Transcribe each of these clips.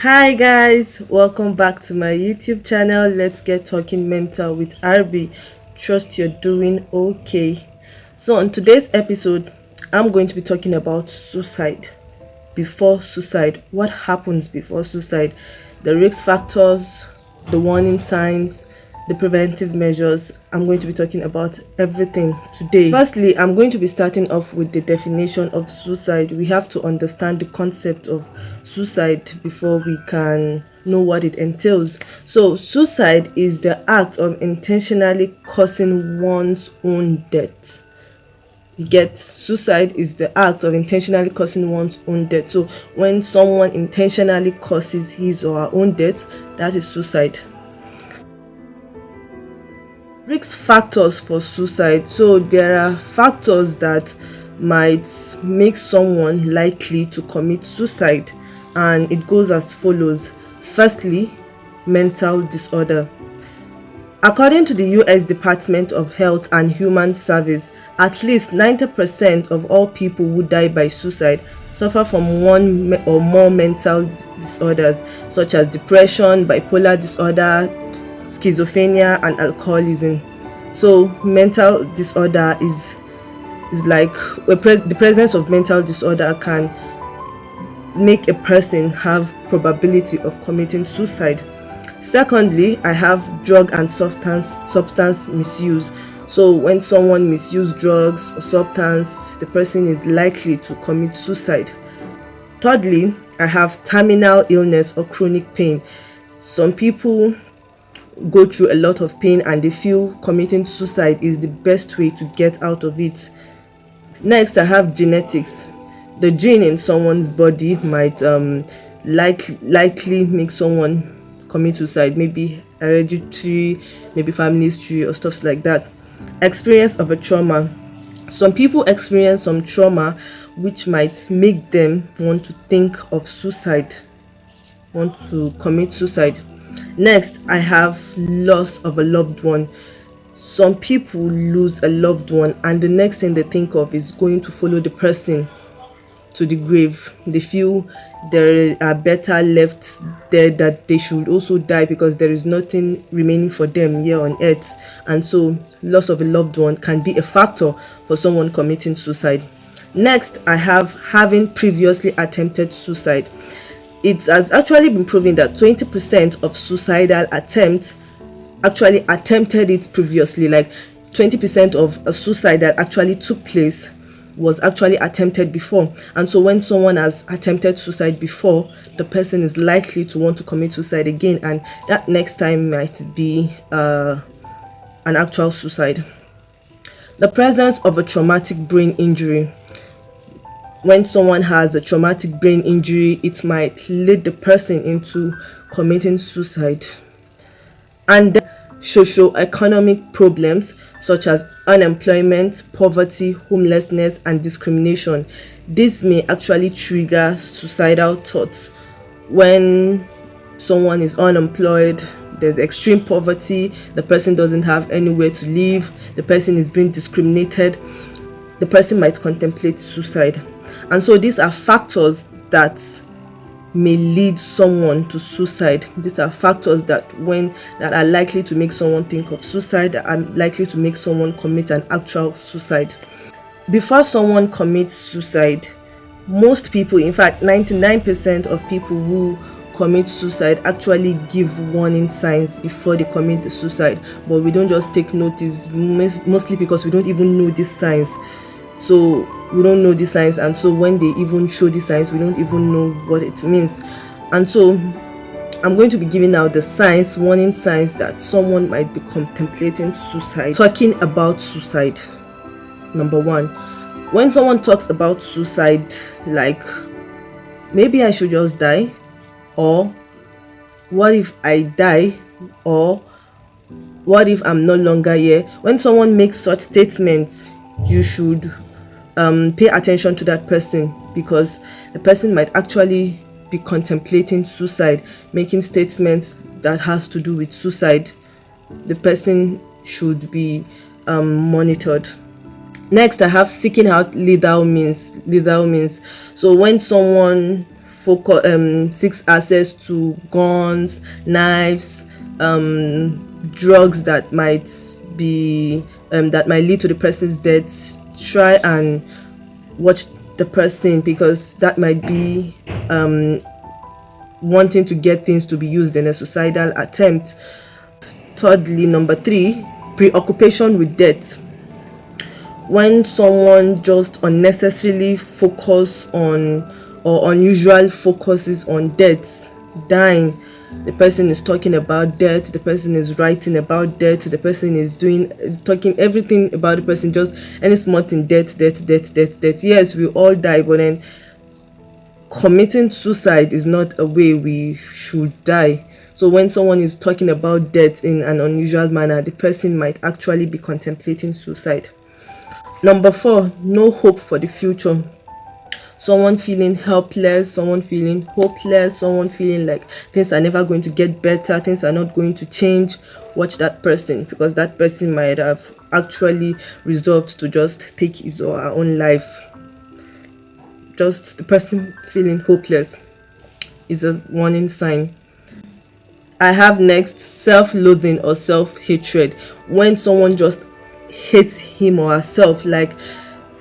Hi guys, welcome back to my YouTube channel. Let's get talking mental with Arrbee. Trust you're doing okay. So on today's episode, I'm going to be talking about suicide. Before suicide, what happens before suicide, the risk factors, the warning signs, the preventive measures. I'm going to be talking about everything today. Firstly, I'm going to be starting off with the definition of suicide. We have to understand the concept of suicide before we can know what it entails. So suicide is the act of intentionally causing one's own death. You get, suicide is the act of intentionally causing one's own death. So when someone intentionally causes his or her own death, that is suicide. Risk factors for suicide. So there are factors that might make someone likely to commit suicide, and it goes as follows. Firstly, mental disorder. According to the US Department of Health and Human Service, at least 90% of all people who die by suicide suffer from one or more mental disorders, such as depression, bipolar disorder, schizophrenia, and alcoholism. So mental disorder is like the presence of mental disorder can make a person have probability of committing suicide. Secondly, I have drug and substance misuse. So when someone misuses drugs or substance, the person is likely to commit suicide. Thirdly, I have terminal illness or chronic pain. Some people go through a lot of pain and they feel committing suicide is the best way to get out of it. Next, I have genetics. The gene in someone's body might likely make someone commit suicide, maybe hereditary, maybe family history or stuff like that. Experience of a trauma. Some people experience some trauma which might make them want to think of suicide, want to commit suicide. Next, I have loss of a loved one. Some people lose a loved one and the next thing they think of is going to follow the person to the grave. They feel there are better left there, that they should also die because there is nothing remaining for them here on earth. And so loss of a loved one can be a factor for someone committing suicide. Next, I have having previously attempted suicide. It has actually been proven that 20% of suicidal attempts actually attempted it previously. Like 20% of a suicide that actually took place was actually attempted before. And so when someone has attempted suicide before, the person is likely to want to commit suicide again, and that next time might be an actual suicide. The presence of a traumatic brain injury. When someone has a traumatic brain injury, it might lead the person into committing suicide. And then socio-economic problems such as unemployment, poverty, homelessness, and discrimination. This may actually trigger suicidal thoughts. When someone is unemployed, there's extreme poverty, the person doesn't have anywhere to live, the person is being discriminated, the person might contemplate suicide. And so these are factors that may lead someone to suicide. These are factors that are likely to make someone think of suicide, that are likely to make someone commit an actual suicide. Before someone commits suicide, most people, in fact 99% of people who commit suicide actually give warning signs before they commit the suicide, but we don't just take notice, mostly because we don't even know these signs. So we don't know the signs, and so when they even show the signs, we don't even know what it means. And so I'm going to be giving out the signs, warning signs that someone might be contemplating suicide. Talking about suicide. Number one, when someone talks about suicide, like maybe I should just die, or what if I die, or what if I'm no longer here. When someone makes such statements, you should pay attention to that person, because the person might actually be contemplating suicide, making statements that has to do with suicide. The person should be monitored. Next, I have seeking out lethal means. So when someone seeks access to guns, knives, drugs that might be that might lead to the person's death, try and watch the person, because that might be wanting to get things to be used in a suicidal attempt. Thirdly, number 3, preoccupation with death. When someone just unnecessarily focus on, or unusual focuses on death, dying. The person is talking about death, the person is writing about death, the person is talking everything about the person, just any small thing, death. Yes, we all die, but then committing suicide is not a way we should die. So when someone is talking about death in an unusual manner, the person might actually be contemplating suicide. Number 4, no hope for the future. Someone feeling helpless, someone feeling hopeless, someone feeling like things are never going to get better, things are not going to change. Watch that person, because that person might have actually resolved to just take his or her own life. Just the person feeling hopeless is a warning sign. I have next, self-loathing or self-hatred. When someone just hates him or herself, like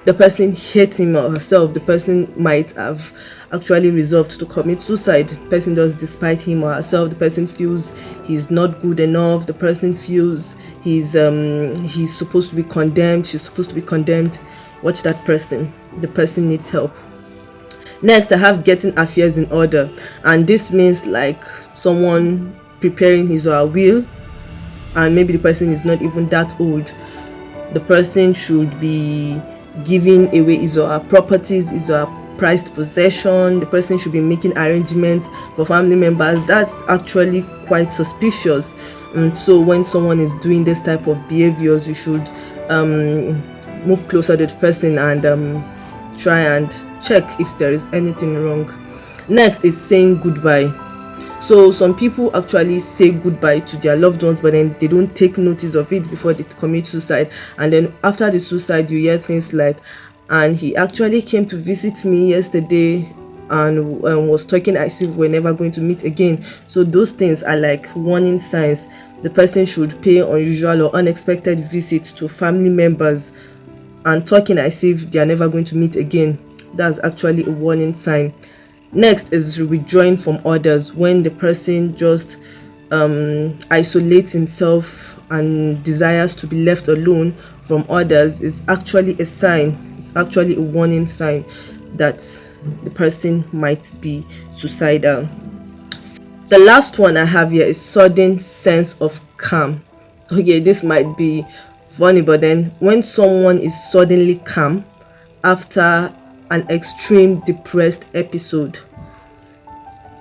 the person hates him or herself, the person might have actually resolved to commit suicide. The person does despite him or herself. The person feels he's not good enough. The person feels he's supposed to be condemned. She's supposed to be condemned. Watch that person. The person needs help. Next, I have getting affairs in order, and this means like someone preparing his or her will, and maybe the person is not even that old. The person should be giving away his or her properties, his or her prized possession. The person should be making arrangements for family members. That's actually quite suspicious. And so when someone is doing this type of behaviors, you should move closer to the person and try and check if there is anything wrong. Next is saying goodbye. So some people actually say goodbye to their loved ones, but then they don't take notice of it before they commit suicide. And then after the suicide, you hear things like, and he actually came to visit me yesterday and was talking as if we're never going to meet again. So those things are like warning signs. The person should pay unusual or unexpected visits to family members and talking as if they are never going to meet again. That's actually a warning sign. Next is withdrawing from others. When the person just isolates himself and desires to be left alone from others, is actually a sign. It's actually a warning sign that the person might be suicidal. The last one I have here is sudden sense of calm. Okay, this might be funny, but then when someone is suddenly calm after an extreme depressed episode,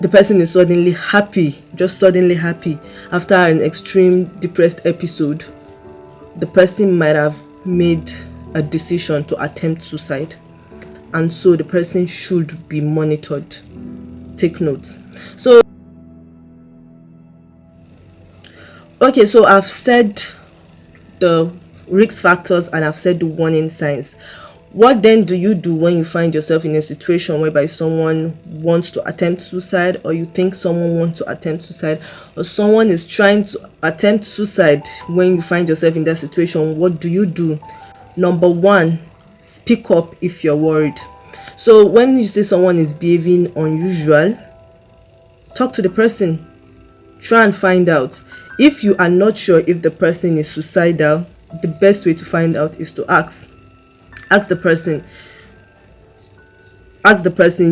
the person is suddenly happy, just suddenly happy after an extreme depressed episode, the person might have made a decision to attempt suicide, and so the person should be monitored. Take note. So okay, so I've said the risk factors and I've said the warning signs. What then do you do when you find yourself in a situation whereby someone wants to attempt suicide, or you think someone wants to attempt suicide, or someone is trying to attempt suicide? When you find yourself in that situation, what do you do? Number 1, speak up if you're worried. So when you say someone is behaving unusual, talk to the person. Try and find out. If you are not sure if the person is suicidal, the best way to find out is to ask the person.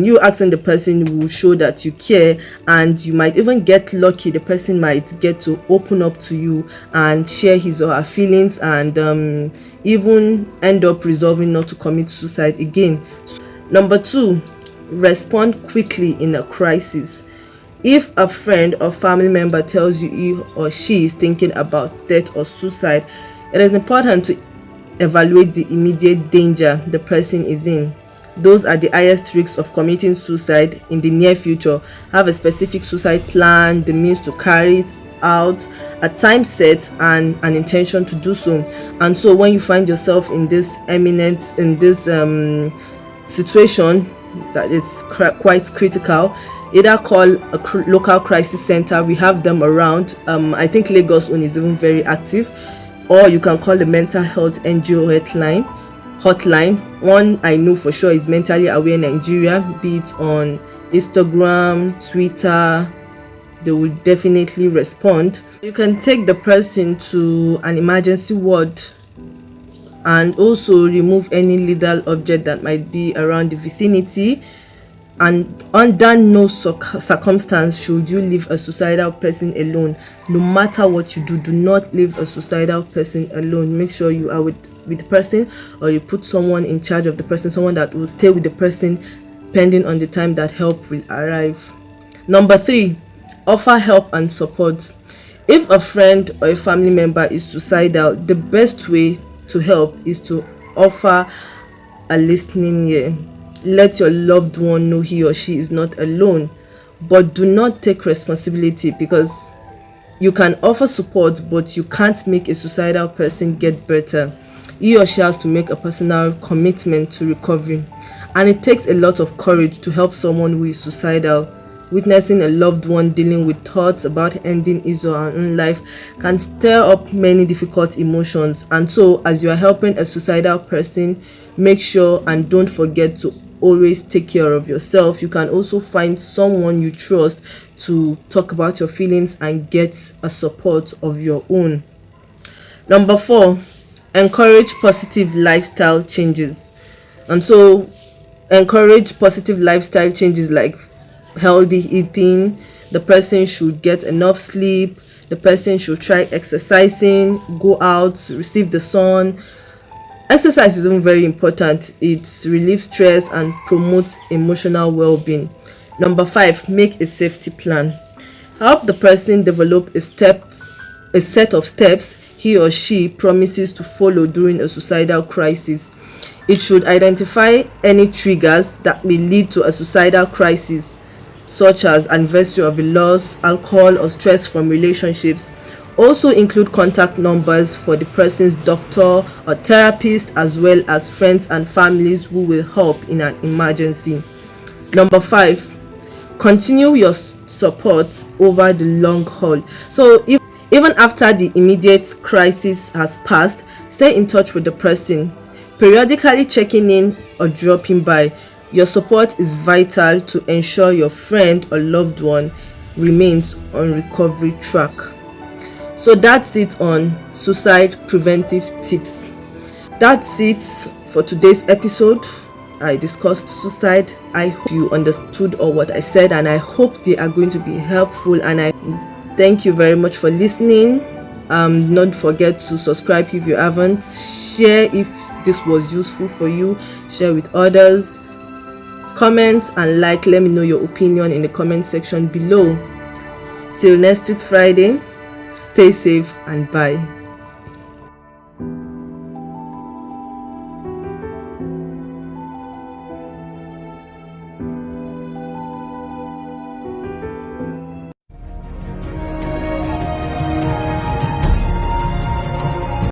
You asking the person will show that you care, and you might even get lucky. The person might get to open up to you and share his or her feelings, and even end up resolving not to commit suicide again. Number 2, respond quickly in a crisis. If a friend or family member tells you he or she is thinking about death or suicide, it is important to evaluate the immediate danger the person is in. Those are the highest risks of committing suicide in the near future. Have a specific suicide plan, the means to carry it out, a time set, and an intention to do so. And so when you find yourself in this situation, that is quite critical, either call a local crisis center. We have them around. I think Lagos one is even very active, or you can call the mental health NGO hotline. One I know for sure is Mentally Aware Nigeria, be it on Instagram, Twitter. They will definitely respond. You can take the person to an emergency ward and also remove any lethal object that might be around the vicinity. And under no circumstance should you leave a suicidal person alone. No matter what you do, do not leave a suicidal person alone. Make sure you are with the person, or you put someone in charge of the person, someone that will stay with the person pending on the time that help will arrive. Number 3, offer help and support. If a friend or a family member is suicidal, the best way to help is to offer a listening ear. Let your loved one know he or she is not alone, but do not take responsibility, because you can offer support but you can't make a suicidal person get better. He or she has to make a personal commitment to recovery, and it takes a lot of courage to help someone who is suicidal. Witnessing a loved one dealing with thoughts about ending his or her own life can stir up many difficult emotions, and so as you are helping a suicidal person, make sure and don't forget to always take care of yourself. You can also find someone you trust to talk about your feelings and get a support of your own. Number 4, encourage positive lifestyle changes. And so encourage positive lifestyle changes like healthy eating. The person should get enough sleep. The person should try exercising, go out, receive the sun. Exercise is even very important. It relieves stress and promotes emotional well-being. Number 5, make a safety plan. Help the person develop a set of steps he or she promises to follow during a suicidal crisis. It should identify any triggers that may lead to a suicidal crisis, such as anniversary of a loss, alcohol, or stress from relationships. Also include contact numbers for the person's doctor or therapist, as well as friends and families who will help in an emergency. Number 5, continue your support over the long haul. So even after the immediate crisis has passed, stay in touch with the person, periodically checking in or dropping by. Your support is vital to ensure your friend or loved one remains on recovery track. So that's it on suicide preventive tips. That's it for today's episode. I discussed suicide. I hope you understood all what I said, and I hope they are going to be helpful, and I thank you very much for listening. Don't forget to subscribe if you haven't. Share if this was useful for you. Share with others. Comment and like. Let me know your opinion in the comment section below. Till next week Friday, stay safe and bye.